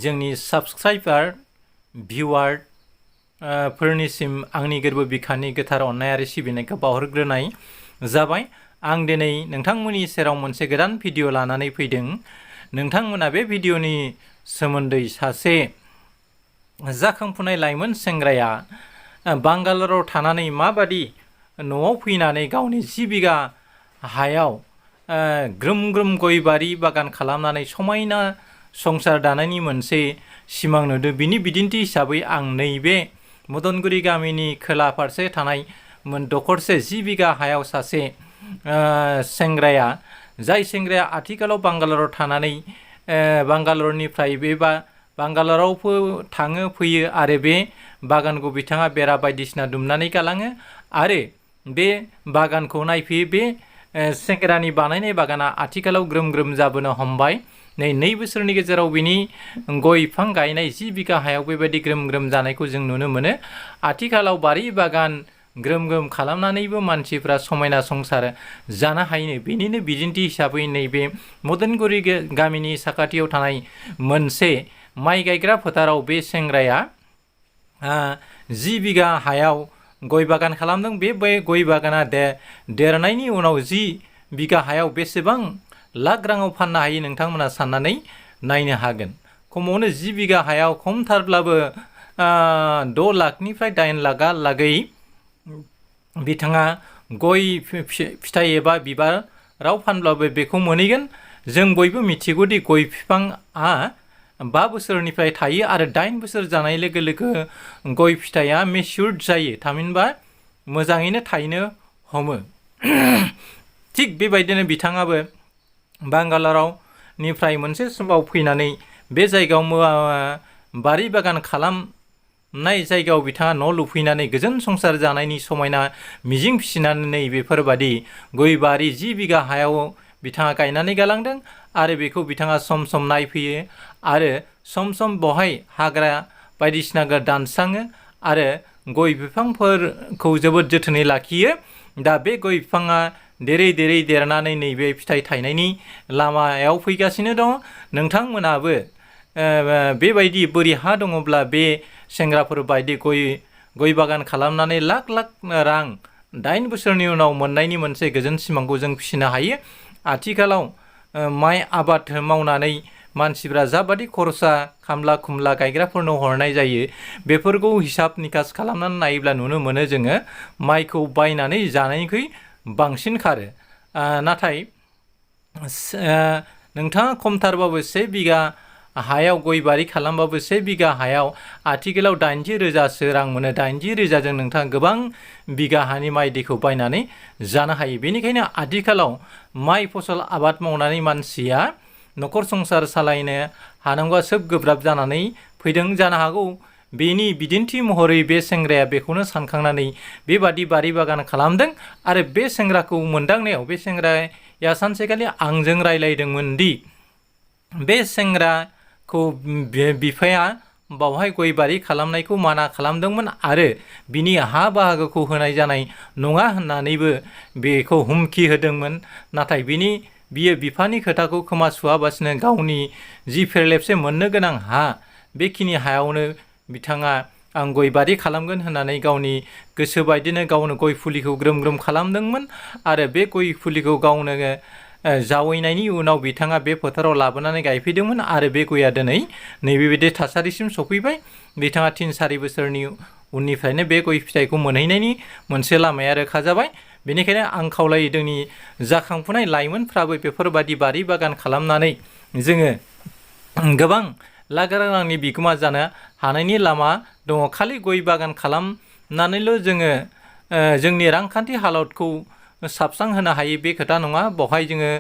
जोंनि subscriber viewer फोरनिसिम आंनि गोरबो बिखानि गोथार अननाय आरो सिबिनायखौ बावहरग्रोनाय जाबाय। आं दिनै नोंथांमोननि सेराव मोनसे गोदान भिडिअ लानानै फैदों। नोंथांमोना बे भिडिअनि सोमोन्दै सासे जाखांफुनाय लाइमोन सेंग्राया बांगालराव थानानै माबादि न'आव फैनानै गावनि 10 बिगा हायाव ग्रोम ग्रोम गय बारि बागान खालामनानै समायना संसार दानायनि मोनसे सिमां नुदों। बिनि बिदिन्थि हिसाबै आं नैबे मदनगुरि गामिनि खोला फारसे थानाय दखरसे 10 बिगा हायाव सासे सेंग्राया, जाय सेंग्राया आथिखालाव बांगालराव थानानै बांगालरनिफ्राय बे बांगालराव थाङो फैयो आरो बे बागानखौ बिथाङा बेरा बायदिसिना दुमनानै गालाङो आरो बे बागानखौ नायफैयो। बे सेंग्रानि बानायनाय बागाना आथिखालाव ग्रोम ग्रोम जाबोनो हमबाय। 2 बोसोरनि गेजेराव बिनि गय बिफां गायनाय 10 बिगा हायाव बेबायदि ग्रोम ग्रोम जानायखौ जों नुनो मोनो। आथिखालाव बारि बागान ग्रोम ग्रोम खालामनानैबो मानसिफ्रा समायना संसार जानो हायो। बेनिनो बिदिन्थि हिसाबै नैबे मदनगुरि गामिनि साखाथियाव थानाय मोनसे माइ गायग्रा फोथाराव बे सेंग्राया 10 बिगा हायाव गय बागान खालामदों। बे गय बागाना देरनायनि उनाव 10 बिगा हायाव बेसेबां लाख राङाव फाननो हायो नोंथांमोना साननानै नायनो हागोन। खमावनो 10 बिगा हायाव खमथारब्लाबो 6 लाखनिफ्राय 8 लाखहालागै बिथाङा गय फिथाइ एबा बिबाराव फानब्लाबो बेखौ मोनहैगोन। जों बयबो मिथिगौदि गय बिफाङा 5 बोसोरनिफ्राय थायो आरो 8 बोसोर जानाय लोगो लोगो गय फिथाइया मेच्युर्ड जायो, थामहिनबा मोजाङैनो थायनो हमो। थिग बेबायदिनो बिथाङाबो बांगालरावनिफ्राय मोनसे समाव फैनानै बे जायगायाव बारि बागान खालामनाय जायगायाव बिथाङा न' लुफैनानै गोजोन संसार जानायनि समायना मिजिं फिसिनानै बेफोरबादि गय बारि 10 बिगा हायाव बिथाङा गायनानै गालांदों आरो बेखौ बिथाङा सम सम नायफैयो आरो सम सम बहाय हाग्रा बायदिसिना दानस्राङो आरो गय बिफांफोरखौ जोबोद जोथोनै लाखियो। दा बे गय बिफाङा देरै देरै देरनानै नैबे फिथाइ थायनायनि लामायाव फैगासिनो दङ। नोंथांमोनाबो बेबायदि बोरि हा दङब्ला बे सेंग्राफोर बायदि गय बागान खालामनानै लाख लाख रां 8 बोसोरनि उनाव मोननायनि मोनसे गोजोन सिमांखौ जों फिसिनो हायो। आथिखालाव माइ आबाद मावनानै मानसिफ्रा जाबादि खरसा खामला खुमला गायग्राफोरनो हरनाय जायो, बेफोरखौ हिसाब निकास खालामनानै नायोब्ला नुनो मोनो जोङो माइखौ बायनानै जानायनिख्रुइ बांसिन खारो। नाथाय नोंथाङा खमथारबाबो 1 बिगा हायाव गय बारि खालामबाबो 1 बिगा हायाव आथिखालाव 80,000सो रां मोनो। 80,000जों नोंथाङा गोबां बिगा हानि माइ दैखौ बायनानै जानो हायो। बेनिखायनो आथिखालाव माइ फसल आबाद मावनानै मानसिया न'खर संसार सालायनो हानांगौआ सोब गोब्राब जानानै फैदों जानो हागौ। बेनि बिदिन्थि महरै बे सेंग्राया बेखौनो सानखांनानै बेबादि बारि बागान खालामदों आरो बे सेंग्राखौ मोनदांनायाव बे सेंग्राया सानसेखालि आंजों रायलायदोंमोन दि बे सेंग्राखौ बिफाया बावहाय गय बारि खालामनायखौ माना खालामदोंमोन आरो बिनि हा बाहागोखौ होनाय जानाय नङा होननानैबो बेखौ हुमखि होदोंमोन। नाथाय बियो बिफानि खोथाखौ खोमासुवाबासिनो गावनि जि फेरलेबसे मोननो गोनां हा, बेखिनि हायावनो बिथाङा आं गय बारि खालामगोन होननानै गावनि गोसो बायदिनो गावनो गय फुलिखौ ग्रोम ग्रोम खालामदोंमोन आरो बे गय फुलिखौ गावनो जावैनायनि उनाव बिथाङा बे फोथाराव लाबोनानै गायफैदोंमोन आरो बे गया दिनै नैबेबायदि थासारिसिम सफैबाय। बिथाङा 3-4 बोसोरनि उननिफ्रायनो बे गय फिथाइखौ मोनहैनायनि मोनसे लामाया रोखा जाबाय। बेनिखायनो आं खावलायो जोंनि जाखांफुनाय लाइमोनफ्राबो बेफोरबादि बारि बागान खालामनानै जोङो गोबां लाख रांनि बिगोमा जानो हानायनि लामा दङ। खालि गय बागान खालामनानैल' जोङो जोंनि रांखान्थि हालोदखौ साबस्रांहोनो हायो बे खोथा नङा। बेवहाय जोङो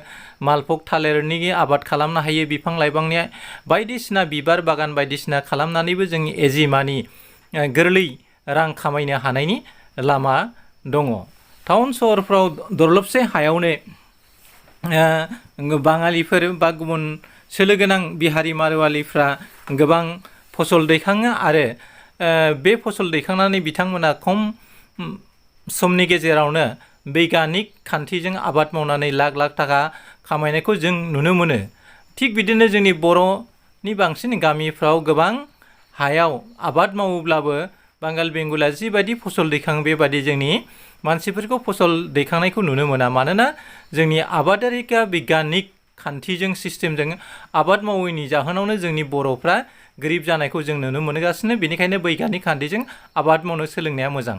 मालभग थालिरनि आबाद खालामनो हायो, बिफां लाइफांनि बायदिसिना बिबार बागान बायदिसिना खालामनानैबो जोंनि एजिमानि गोरलै रां खामायनो हानायनि लामा दङ। टाउन सहरफ्राव दरलबसे हायावनो बाङालिफोर बा गुबुन सोलो गोनां बिहारि मारवालिफ्रा गोबां फसल दैखाङो आरो बे फसल दैखांनानै बिथांमोना खम समनि गेजेरावनो बैगानिक खान्थिजों आबाद मावनानै लाख लाख थाखा खामायनायखौ जों नुनो मोनो। थिग बिदिनो जोंनि बर' भारतनि बांसिन गामिफ्राव गोबां हायाव आबाद मावोब्लाबो बांगाल बेंगला जिबायदि फसल दैखाङो बेबादि जोंनि मानसिफोरखौ फसल दैखांनायखौ नुनो मोना। मानोना जोंनि आबादारिका बिगियानिक खान्थिजों सिस्टेमजों आबाद मावैनि जाहोनावनो जोंनि बर'फ्रा गोरिब जानायखौ जों नुनो मोनगासिनो। बेनिखायनो बैग्यानिक खान्थिजों आबाद मावनो सोलोंनाया मोजां।